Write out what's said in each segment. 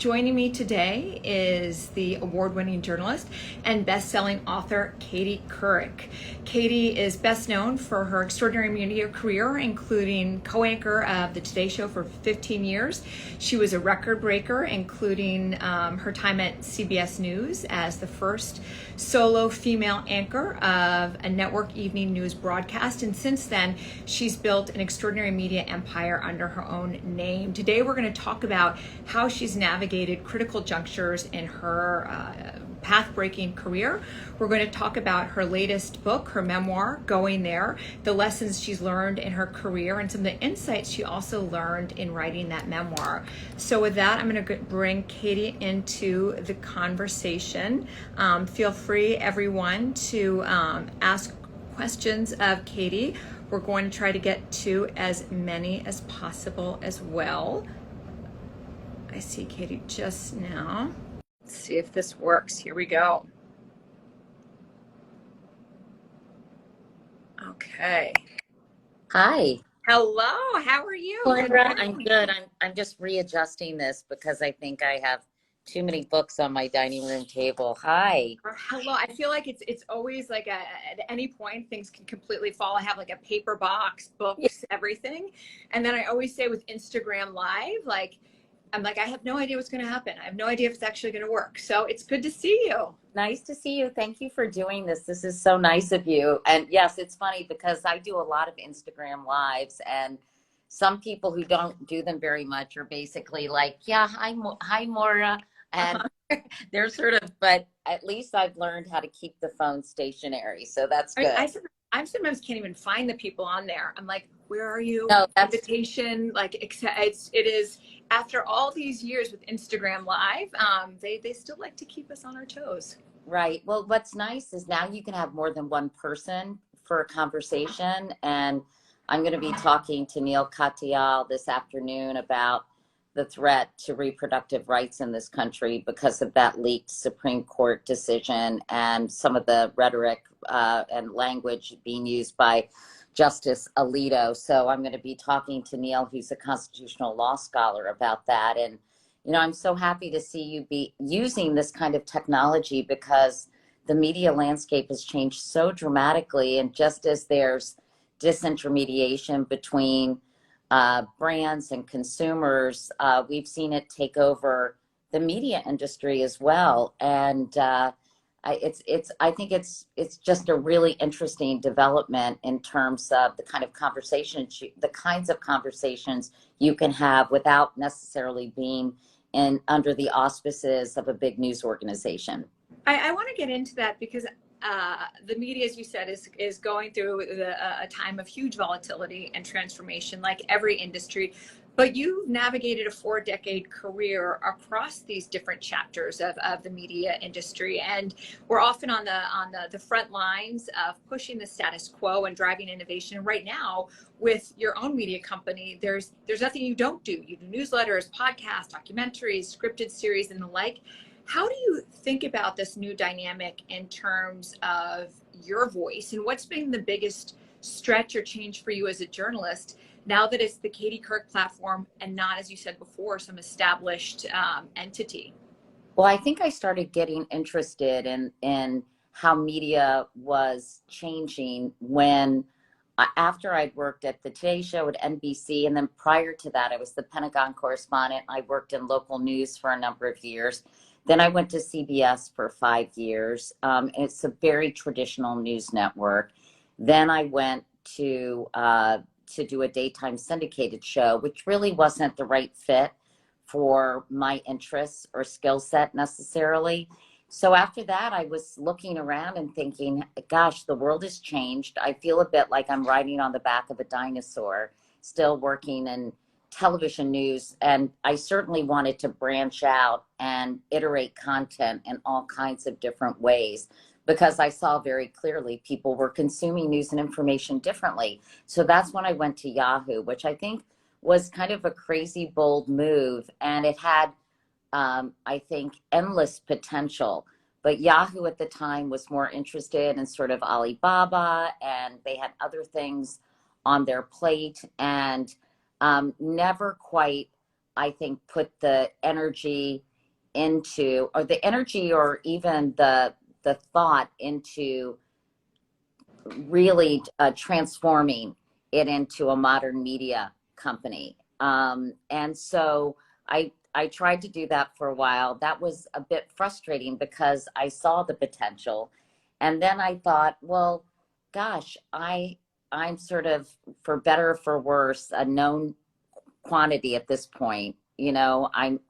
Joining me today is the award-winning journalist and best-selling author, Katie Couric. Katie is best known for her extraordinary media career, including co-anchor of The Today Show for 15 years. She was a record breaker, including her time at CBS News as the first solo female anchor of a network evening news broadcast. And since then, she's built an extraordinary media empire under her own name. Today, we're going to talk about how she's navigated critical junctures in her path-breaking career. We're going to talk about her latest book, her memoir, Going There, the lessons she's learned in her career, and some of the insights she also learned in writing that memoir. So with that, I'm going to bring Katie into the conversation. Feel free, everyone, to ask questions of Katie. We're going to try to get to as many as possible as well. I see Katie just now. Let's see if this works. Here we go. Okay. Hi. Hello, how are you? Moira, I'm good. I'm just readjusting this because I think I have too many books on my dining room table. Hi. Hello. I feel like it's always like at any point things can completely fall. I have like a paper box, books, everything. And then I always say with Instagram Live, I'm like, I have no idea what's going to happen. I have no idea if it's actually going to work. So it's good to see you. Nice to see you. Thank you for doing this. This is so nice of you. And yes, it's funny because I do a lot of Instagram lives, and some people who don't do them very much are basically like, yeah, hi, Moira. And they're sort of, but at least I've learned how to keep the phone stationary. So that's good. I sometimes can't even find the people on there. I'm like, where are you? No, that's invitation. Like it is after all these years with Instagram Live, they still like to keep us on our toes. right. Well, what's nice is now you can have more than one person for a conversation. And I'm going to be talking to Neil Katyal this afternoon about the threat to reproductive rights in this country because of that leaked Supreme Court decision and some of the rhetoric and language being used by Justice Alito. So I'm going to be talking to Neil, who's a constitutional law scholar, about that. And, you know, I'm so happy to see you be using this kind of technology because the media landscape has changed so dramatically. And just as there's disintermediation between brands and consumers, we've seen it take over the media industry as well. And I think it's just a really interesting development in terms of the kind of the kinds of conversations you can have without necessarily being under the auspices of a big news organization. I want to get into that because the media, as you said, is going through a time of huge volatility and transformation, like every industry. But you've navigated a 4-decade career across these different chapters of the media industry, and we're often on the front lines of pushing the status quo and driving innovation. And right now, with your own media company, there's nothing you don't do. You do newsletters, podcasts, documentaries, scripted series, and the like. How do you think about this new dynamic in terms of your voice, and what's been the biggest stretch or change for you as a journalist now that it's the Katie Couric platform and not, as you said before, some established entity? Well, I think I started getting interested in how media was changing when after I'd worked at the Today Show at NBC, and then prior to that, I was the Pentagon correspondent. I worked in local news for a number of years. Then I went to CBS for 5 years. It's a very traditional news network. Then I went to do a daytime syndicated show, which really wasn't the right fit for my interests or skill set necessarily. So after that, I was looking around and thinking, gosh, the world has changed. I feel a bit like I'm riding on the back of a dinosaur, still working in television news. And I certainly wanted to branch out and iterate content in all kinds of different ways, because I saw very clearly people were consuming news and information differently. So that's when I went to Yahoo, which I think was kind of a crazy, bold move. And it had, I think, endless potential. But Yahoo at the time was more interested in sort of Alibaba, and they had other things on their plate, and never quite, I think, put the energy into, or the energy, or even the thought into really transforming it into a modern media company. And so I tried to do that for a while. That was a bit frustrating because I saw the potential. And then I thought, well, gosh, I'm sort of, for better or for worse, a known quantity at this point. You know, and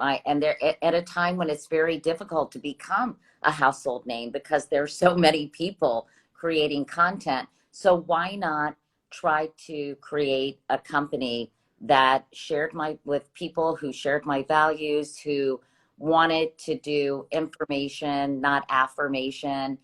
there at a time when it's very difficult to become a household name because there's so many people creating content. So why not try to create a company that shared with people who shared my values, who wanted to do information, not affirmation,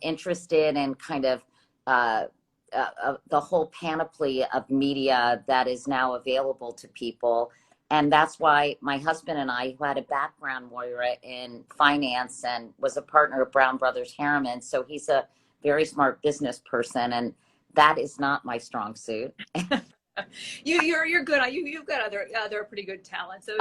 interested in kind of the whole panoply of media that is now available to people. And that's why my husband and I, who had a background, Moira, in finance and was a partner of Brown Brothers Harriman, so he's a very smart business person, and that is not my strong suit. You're good. You've got other pretty good talents. So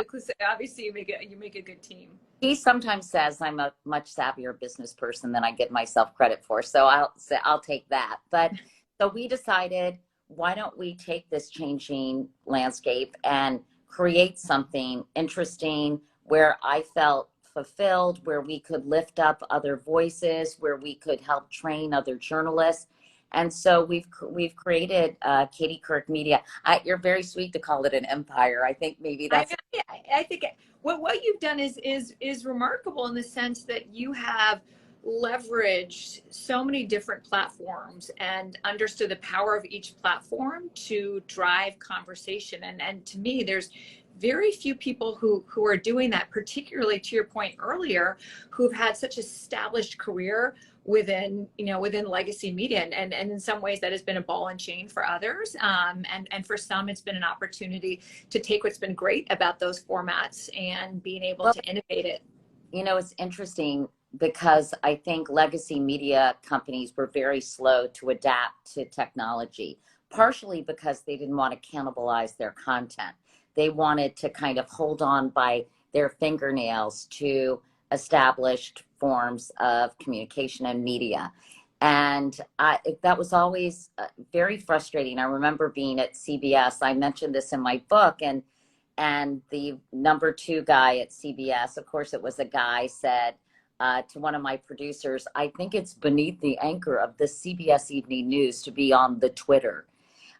obviously you make a good team. He sometimes says I'm a much savvier business person than I give myself credit for. So I'll take that. But so we decided, why don't we take this changing landscape and create something interesting where I felt fulfilled, where we could lift up other voices, where we could help train other journalists. And so we've created Katie Couric Media. You're very sweet to call it an empire. I think maybe that's. I think what you've done is remarkable in the sense that you have leveraged so many different platforms and understood the power of each platform to drive conversation. And to me, there's very few people who are doing that, particularly to your point earlier, who've had such established career within legacy media, and in some ways that has been a ball and chain for others, and for some it's been an opportunity to take what's been great about those formats and being able to innovate it. You know, it's interesting because I think legacy media companies were very slow to adapt to technology, partially because they didn't want to cannibalize their content. They wanted to kind of hold on by their fingernails to established forms of communication and media. And that was always very frustrating. I remember being at CBS. I mentioned this in my book, and the number 2 guy at CBS, of course it was a guy, said to one of my producers, "I think it's beneath the anchor of the CBS Evening News to be on the Twitter."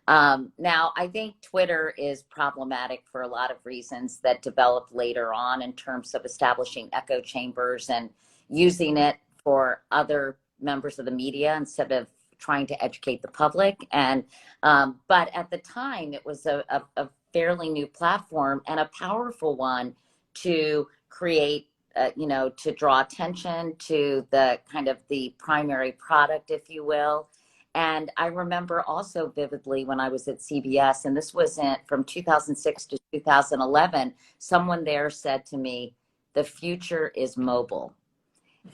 Now, I think Twitter is problematic for a lot of reasons that developed later on in terms of establishing echo chambers and using it for other members of the media instead of trying to educate the public. And but at the time, it was a fairly new platform and a powerful one to create, to draw attention to the kind of the primary product, if you will. And I remember also vividly when I was at CBS, and this was from 2006 to 2011, someone there said to me, "The future is mobile."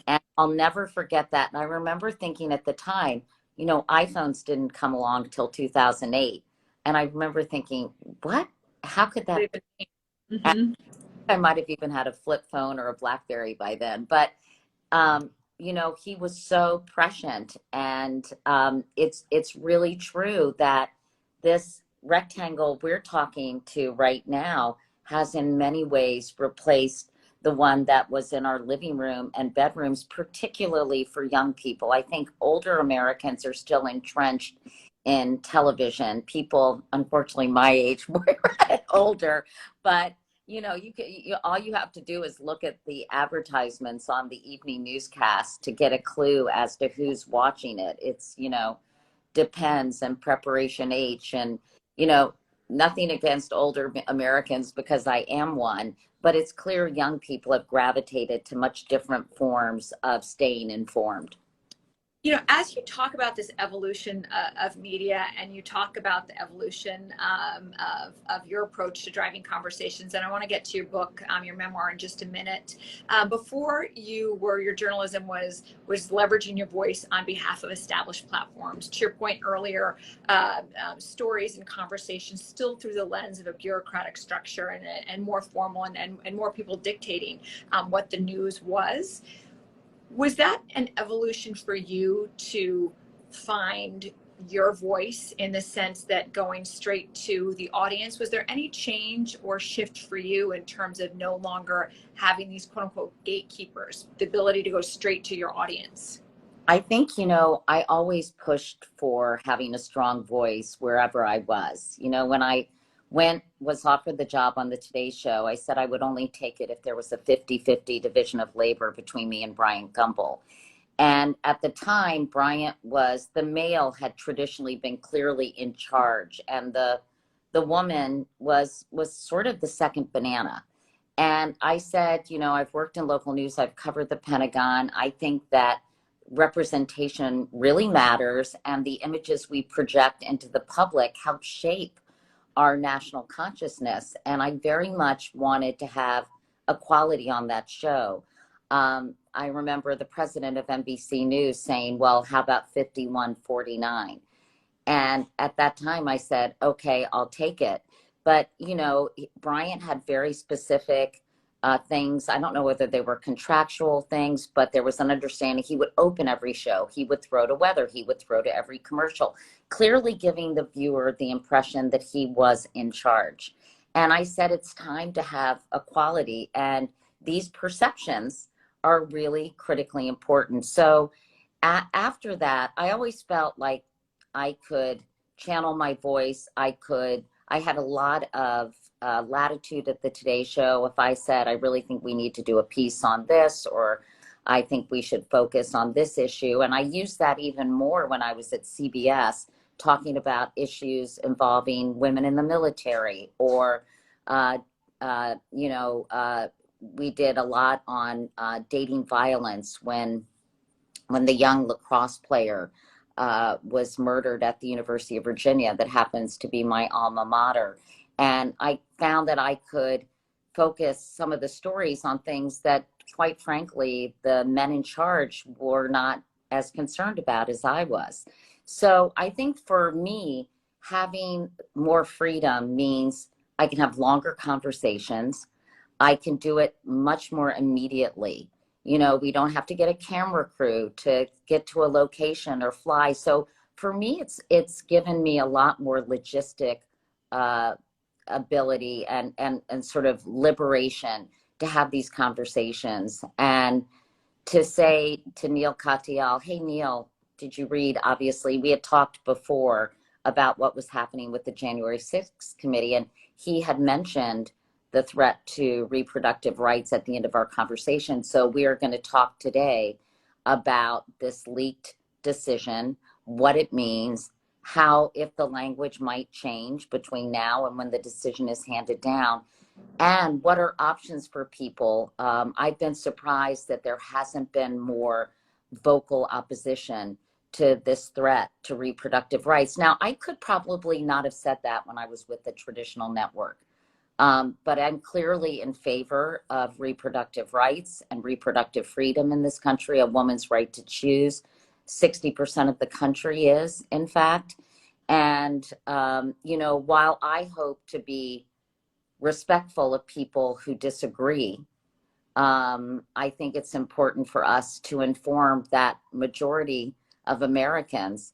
And I'll never forget that. And I remember thinking at the time, iPhones didn't come along till 2008. And I remember thinking, what? How could that be? Mm-hmm. I might have even had a flip phone or a BlackBerry by then. But he was so prescient, and it's really true that this rectangle we're talking to right now has in many ways replaced the one that was in our living room and bedrooms, particularly for young people. I think older Americans are still entrenched in television. People, unfortunately, my age, we're older, but all you have to do is look at the advertisements on the evening newscast to get a clue as to who's watching it. It's, Depends and Preparation H, and, nothing against older Americans because I am one, but it's clear young people have gravitated to much different forms of staying informed. As you talk about this evolution of media, and you talk about the evolution of your approach to driving conversations, and I want to get to your book, your memoir, in just a minute. Before your journalism was leveraging your voice on behalf of established platforms. To your point earlier, stories and conversations still through the lens of a bureaucratic structure and more formal and more people dictating what the news was. Was that an evolution for you to find your voice, in the sense that going straight to the audience? Was there any change or shift for you in terms of no longer having these quote unquote gatekeepers, the ability to go straight to your audience? I think, I always pushed for having a strong voice wherever I was. When I was offered the job on the Today Show, I said I would only take it if there was a 50-50 division of labor between me and Bryant Gumbel. And at the time, the male had traditionally been clearly in charge, and the woman was sort of the second banana. And I said, I've worked in local news, I've covered the Pentagon. I think that representation really matters, and the images we project into the public help shape our national consciousness. And I very much wanted to have equality on that show. I remember the president of NBC News saying, well, how about 51-49? And at that time I said, okay, I'll take it. But, Bryant had very specific things. I don't know whether they were contractual things, but there was an understanding. He would open every show. He would throw to weather. He would throw to every commercial, clearly giving the viewer the impression that he was in charge. And I said, it's time to have equality. And these perceptions are really critically important. So after that, I always felt like I could channel my voice. I had a lot of latitude at the Today Show. If I said, I really think we need to do a piece on this, or I think we should focus on this issue. And I used that even more when I was at CBS, talking about issues involving women in the military, or, we did a lot on dating violence when the young lacrosse player was murdered at the University of Virginia, that happens to be my alma mater. And I found that I could focus some of the stories on things that, quite frankly, the men in charge were not as concerned about as I was. So I think for me, having more freedom means I can have longer conversations. I can do it much more immediately. We don't have to get a camera crew to get to a location or fly. So for me, it's given me a lot more logistic ability and sort of liberation to have these conversations, and to say to Neil Katyal, hey, Neil, did you read? Obviously, we had talked before about what was happening with the January 6th committee, and he had mentioned the threat to reproductive rights at the end of our conversation. So we are going to talk today about this leaked decision, what it means, how, if the language might change between now and when the decision is handed down, and what are options for people. I've been surprised that there hasn't been more vocal opposition to this threat to reproductive rights. Now, I could probably not have said that when I was with the traditional network. But I'm clearly in favor of reproductive rights and reproductive freedom in this country, a woman's right to choose. 60% of the country is, in fact. And, while I hope to be respectful of people who disagree, I think it's important for us to inform that majority of Americans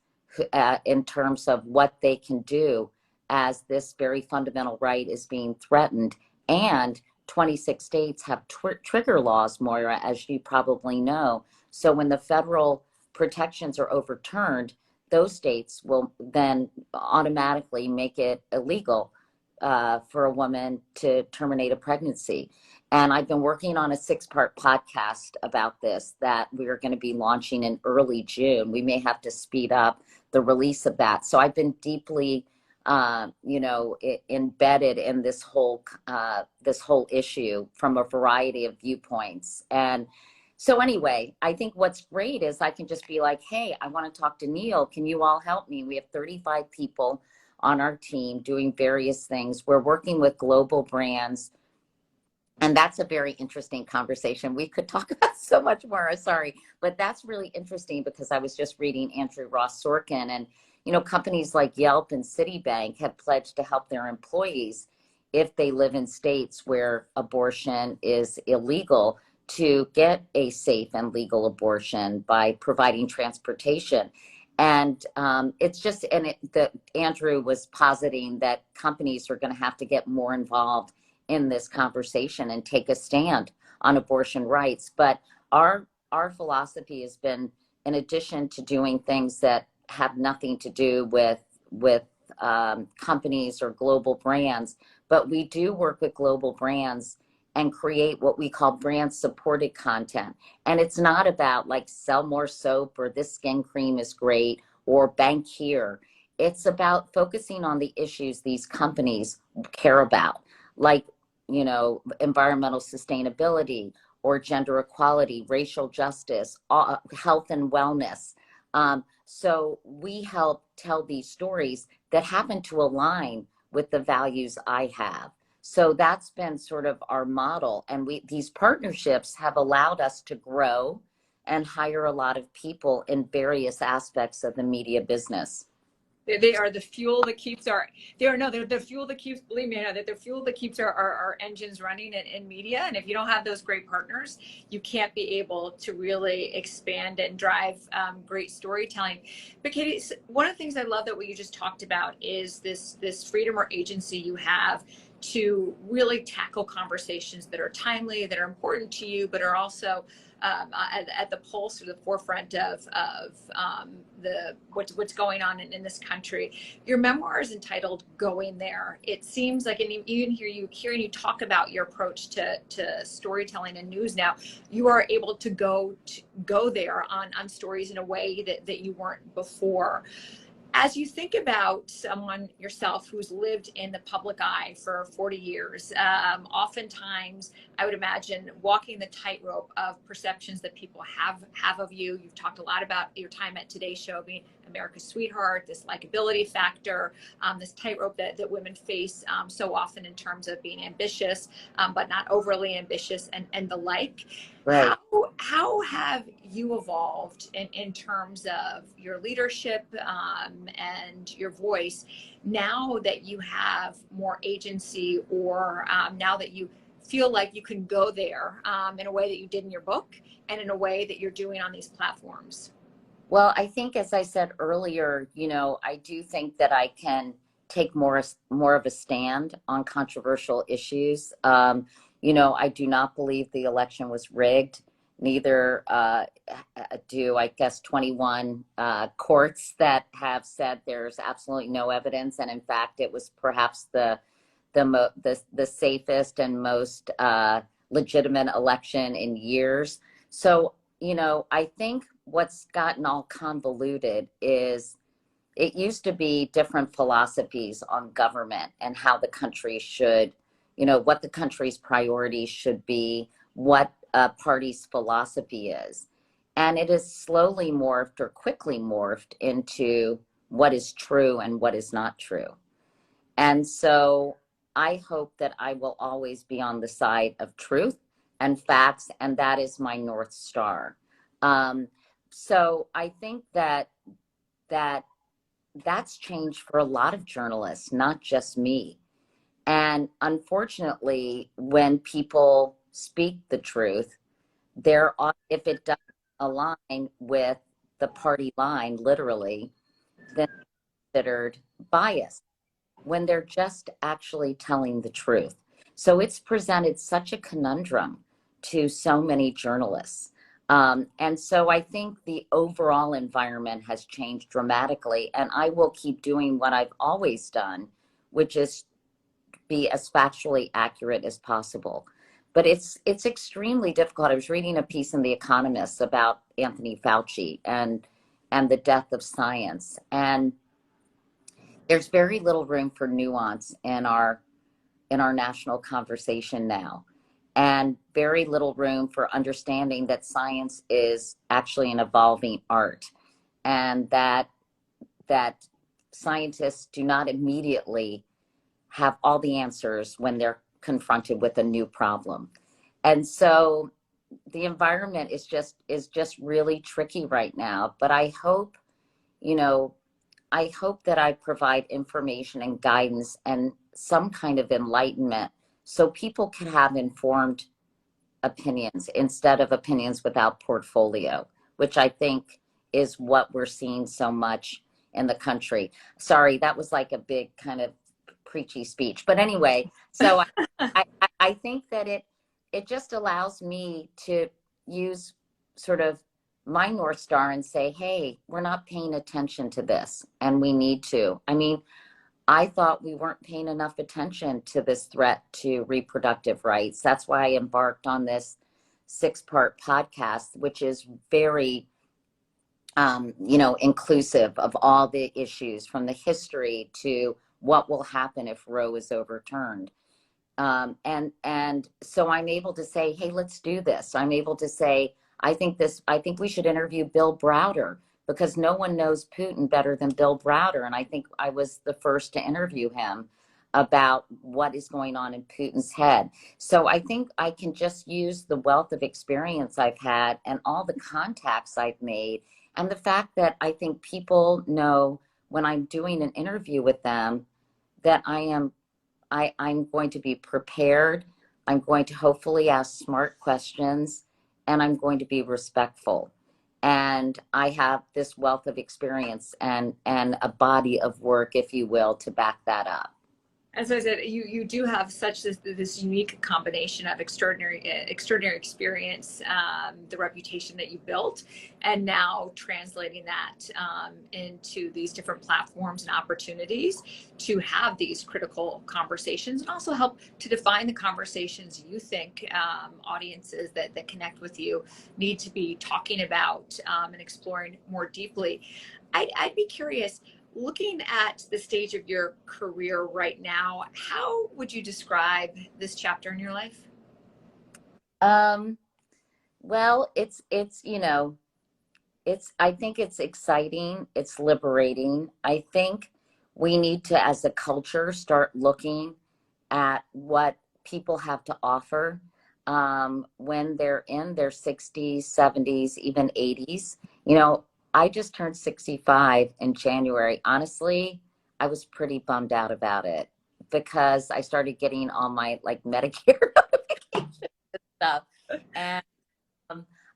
in terms of what they can do as this very fundamental right is being threatened. And 26 states have trigger laws, Moira, as you probably know. So when the federal protections are overturned, those states will then automatically make it illegal for a woman to terminate a pregnancy. And I've been working on a 6-part podcast about this that we are going to be launching in early June. We may have to speed up the release of that. So I've been deeply embedded in this whole issue from a variety of viewpoints. And So anyway, I think what's great is I can just be like, hey, I want to talk to Neil. Can you all help me? We have 35 people on our team doing various things. We're working with global brands. And that's a very interesting conversation. We could talk about so much more, sorry, but that's really interesting because I was just reading Andrew Ross Sorkin, and, you know, companies like Yelp and Citibank have pledged to help their employees if they live in states where abortion is illegal to get a safe and legal abortion by providing transportation. And it's just, Andrew was positing that companies are going to have to get more involved in this conversation and take a stand on abortion rights. But our philosophy has been, in addition to doing things that have nothing to do with companies or global brands, but we do work with global brands and create what we call brand supported content. And it's not about like sell more soap or this skin cream is great or bank here. It's about focusing on the issues these companies care about, like, you know, environmental sustainability or gender equality, racial justice, health and wellness. So we help tell these stories that happen to align with the values I have. So that's been sort of our model. And these partnerships have allowed us to grow and hire a lot of people in various aspects of the media business. They are the fuel that keeps they're the fuel that keeps, believe me, I know that the fuel that keeps our engines running in media. And if you don't have those great partners, you can't be able to really expand and drive great storytelling. But Katie, one of the things I love that what you just talked about is this freedom or agency you have to really tackle conversations that are timely, that are important to you, but are also at the pulse or the forefront of what's going on in this country. Your memoir is entitled "Going There." It seems like, and even hearing you talk about your approach to storytelling and news now, you are able to go there on stories in a way that you weren't before. As you think about someone yourself who's lived in the public eye for 40 years, oftentimes I would imagine walking the tightrope of perceptions that people have of you. You've talked a lot about your time at Today's Show being America's sweetheart, this likability factor, this tightrope that women face so often in terms of being ambitious, but not overly ambitious and the like. Right. How have you evolved in terms of your leadership and your voice now that you have more agency, or now that you feel like you can go there in a way that you did in your book and in a way that you're doing on these platforms? Well, I think, as I said earlier, you know, I do think that I can take more of a stand on controversial issues. You know, I do not believe the election was rigged. Neither do, I guess, 21 courts that have said there's absolutely no evidence, and in fact, it was perhaps the safest and most legitimate election in years. So, you know, I think what's gotten all convoluted is it used to be different philosophies on government and how the country should, you know, what the country's priorities should be, what a party's philosophy is. And it is slowly morphed or quickly morphed into what is true and what is not true. And so I hope that I will always be on the side of truth and facts, and that is my North Star. So I think that's changed for a lot of journalists, not just me. And unfortunately, when people speak the truth, if it doesn't align with the party line, literally, then it's considered biased when they're just actually telling the truth. So it's presented such a conundrum to so many journalists. And so I think the overall environment has changed dramatically, and I will keep doing what I've always done, which is be as factually accurate as possible. But it's extremely difficult. I was reading a piece in The Economist about Anthony Fauci and the death of science, and there's very little room for nuance in our national conversation now. and very little room for understanding that science is actually an evolving art, and that scientists do not immediately have all the answers when they're confronted with a new problem. And so the environment is just really tricky right now. But I hope, you know, I hope that I provide information and guidance and some kind of enlightenment so people can have informed opinions instead of opinions without portfolio, which I think is what we're seeing so much in the country. Sorry, that was like a big kind of preachy speech. But anyway, so I think that it just allows me to use sort of my North Star and say, hey, we're not paying attention to this, and we need to. I mean, I thought we weren't paying enough attention to this threat to reproductive rights. That's why I embarked on this 6-part podcast, which is very, inclusive of all the issues from the history to what will happen if Roe is overturned. And so I'm able to say, hey, let's do this. I'm able to say, I think we should interview Bill Browder, because no one knows Putin better than Bill Browder. And I think I was the first to interview him about what is going on in Putin's head. So I think I can just use the wealth of experience I've had and all the contacts I've made, and the fact that I think people know when I'm doing an interview with them that I'm going to be prepared. I'm going to hopefully ask smart questions, and I'm going to be respectful. And I have this wealth of experience and a body of work, if you will, to back that up. As I said, you do have such this unique combination of extraordinary experience, the reputation that you built, and now translating that into these different platforms and opportunities to have these critical conversations, and also help to define the conversations you think audiences that connect with you need to be talking about and exploring more deeply. I'd be curious, looking at the stage of your career right now, how would you describe this chapter in your life? Well, I think it's exciting. It's liberating. I think we need to, as a culture, start looking at what people have to offer when they're in their 60s, 70s, even 80s. I just turned 65 in January. Honestly, I was pretty bummed out about it because I started getting all my Medicare notifications and stuff. And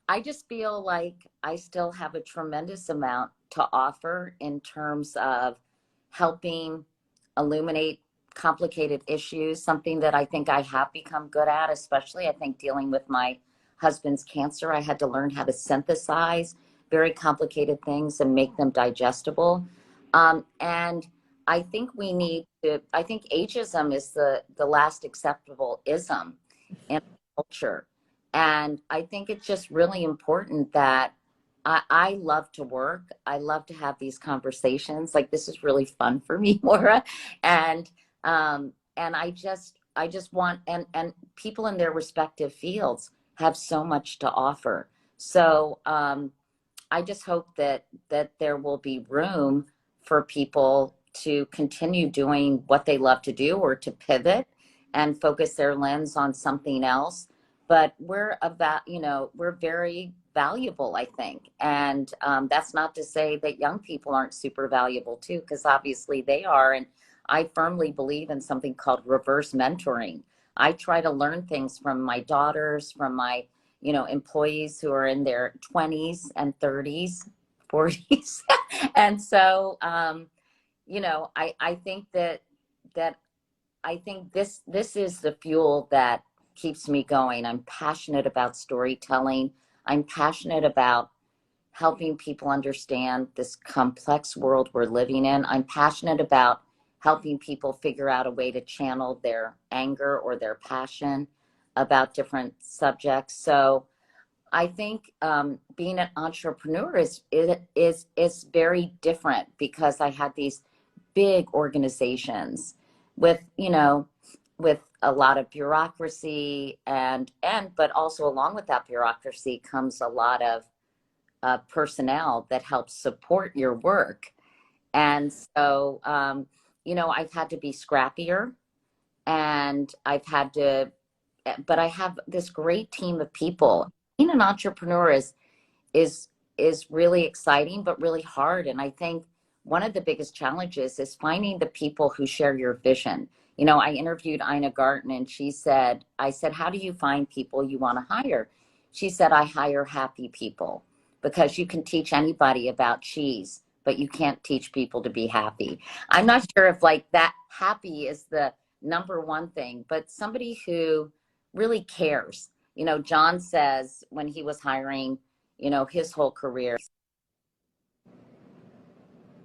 I just feel like I still have a tremendous amount to offer in terms of helping illuminate complicated issues, something that I think I have become good at, especially I think dealing with my husband's cancer. I had to learn how to synthesize very complicated things and make them digestible. And I think I think ageism is the last acceptable ism in culture. And I think it's just really important that I love to work. I love to have these conversations. Like, this is really fun for me, Moira. And I just want, and people in their respective fields have so much to offer. So, I just hope that there will be room for people to continue doing what they love to do, or to pivot and focus their lens on something else. But we're very valuable, I think. And that's not to say that young people aren't super valuable too, because obviously they are. And I firmly believe in something called reverse mentoring. I try to learn things from my daughters, from my employees who are in their 20s and 30s, 40s. And so, I think that I think this is the fuel that keeps me going. I'm passionate about storytelling. I'm passionate about helping people understand this complex world we're living in. I'm passionate about helping people figure out a way to channel their anger or their passion about different subjects. So I think being an entrepreneur is very different, because I had these big organizations with with a lot of bureaucracy, but also along with that bureaucracy comes a lot of personnel that helps support your work. And so, I've had to be scrappier, and but I have this great team of people. Being an entrepreneur is is really exciting, but really hard. And I think one of the biggest challenges is finding the people who share your vision. I interviewed Ina Garten, and I said, how do you find people you want to hire? She said, I hire happy people, because you can teach anybody about cheese, but you can't teach people to be happy. I'm not sure if like that happy is the number one thing, but somebody who really cares. John says when he was hiring, his whole career,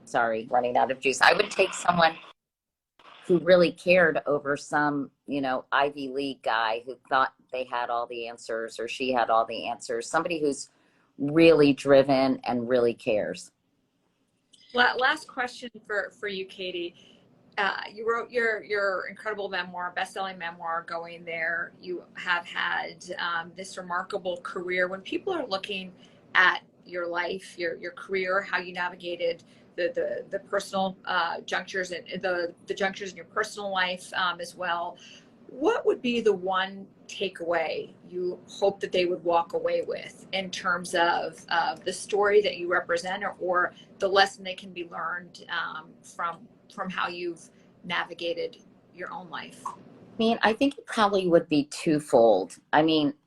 sorry, running out of juice, I would take someone who really cared over some, Ivy League guy who thought they had all the answers or she had all the answers. Somebody who's really driven and really cares. Last question for you, Katie. You wrote your incredible memoir, best-selling memoir, Going There. You have had this remarkable career. When people are looking at your life, your career, how you navigated the personal junctures and the junctures in your personal life as well, what would be the one takeaway you hope that they would walk away with in terms of the story that you represent, or the lesson they can be learned from how you've navigated your own life? I think it probably would be twofold.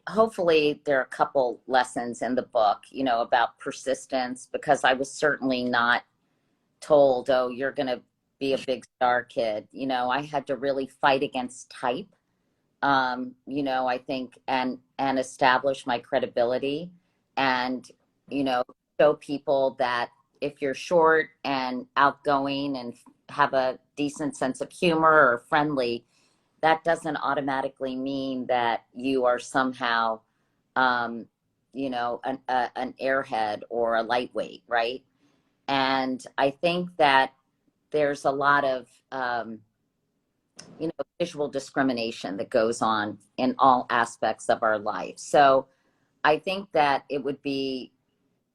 Hopefully there are a couple lessons in the book, about persistence, because I was certainly not told, oh, you're going to be a big star kid. I had to really fight against type, I think, and establish my credibility, and, show people that if you're short and outgoing and have a decent sense of humor or friendly, that doesn't automatically mean that you are somehow, an airhead or a lightweight, right? And I think that there's a lot of, visual discrimination that goes on in all aspects of our life. So I think that it would be,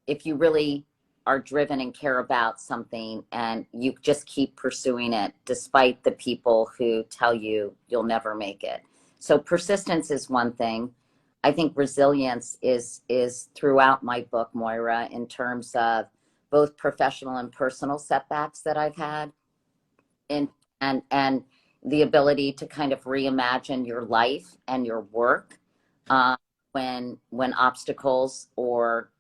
if you really are driven and care about something and you just keep pursuing it despite the people who tell you you'll never make it. So persistence is one thing. I think resilience is throughout my book, Moira, in terms of both professional and personal setbacks that I've had, and the ability to kind of reimagine your life and your work when obstacles or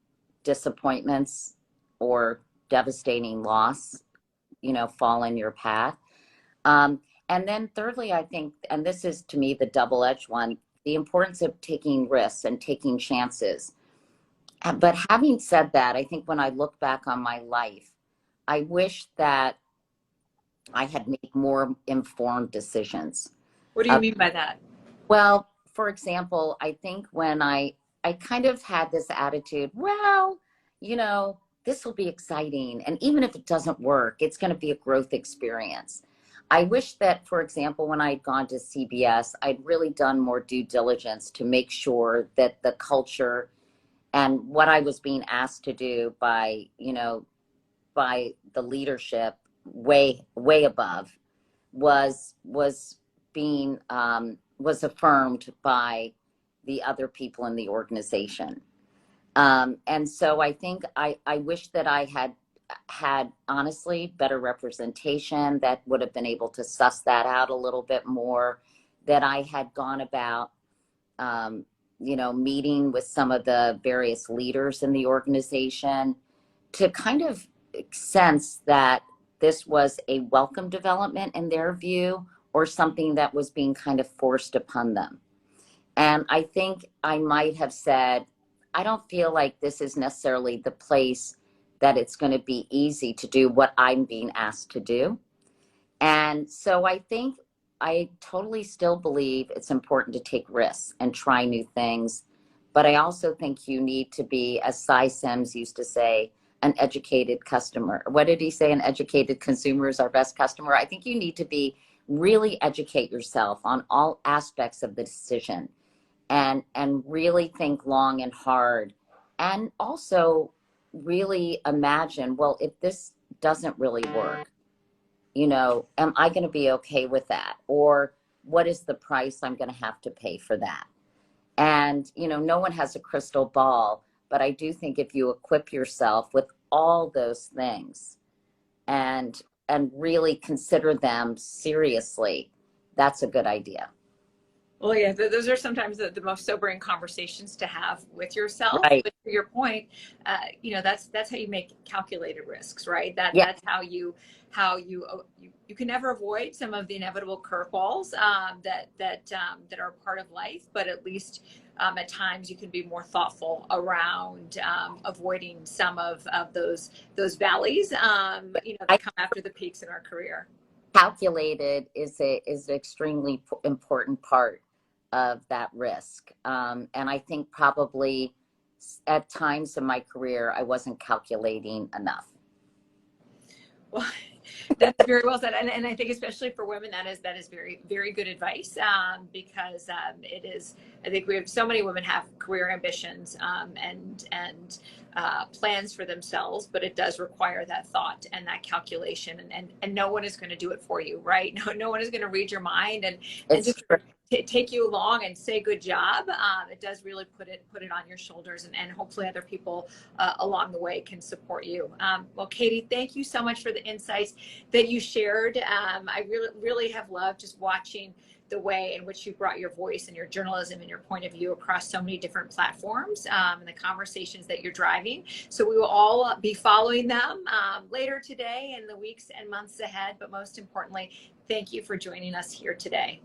disappointments or devastating loss, fall in your path. And then thirdly, I think, and this is to me the double-edged one, the importance of taking risks and taking chances. But having said that, I think when I look back on my life, I wish that I had made more informed decisions. What do you mean by that? Well, for example, I think when I kind of had this attitude, well, this will be exciting. And even if it doesn't work, it's going to be a growth experience. I wish that, for example, when I'd gone to CBS, I'd really done more due diligence to make sure that the culture and what I was being asked to do by the leadership way above was being was affirmed by the other people in the organization. And so I think I wish that I had honestly better representation that would have been able to suss that out a little bit more, that I had gone about, meeting with some of the various leaders in the organization to kind of sense that this was a welcome development in their view, or something that was being kind of forced upon them. And I think I might have said, I don't feel like this is necessarily the place that it's going to be easy to do what I'm being asked to do. And so I think I totally still believe it's important to take risks and try new things. But I also think you need to be, as Cy Sims used to say, an educated customer. What did he say? An educated consumer is our best customer. I think you need to be really educate yourself on all aspects of the decision, and really think long and hard, and also really imagine, well, if this doesn't really work, am I going to be okay with that? Or what is the price I'm going to have to pay for that? And, no one has a crystal ball, but I do think if you equip yourself with all those things and really consider them seriously, that's a good idea. Well, yeah, those are sometimes the most sobering conversations to have with yourself. Right. But to your point, that's how you make calculated risks, right? Yeah. That's how you can never avoid some of the inevitable curveballs that are part of life. But at least at times you can be more thoughtful around avoiding some of those valleys, that come after the peaks in our career. Calculated is an extremely important part of that risk. And I think probably at times in my career, I wasn't calculating enough. Well, that's very well said, and I think especially for women, that is very, very good advice, because it is. I think we have so many women have career ambitions, and plans for themselves, but it does require that thought and that calculation, and no one is going to do it for you, right? No one is going to read your mind and It's just true. take you along and say good job. It does really put it on your shoulders, and hopefully other people along the way can support you. Well, Katie, thank you so much for the insights that you shared. I really have loved just watching the way in which you brought your voice and your journalism and your point of view across so many different platforms, and the conversations that you're driving. So we will all be following them later today and the weeks and months ahead. But most importantly, thank you for joining us here today.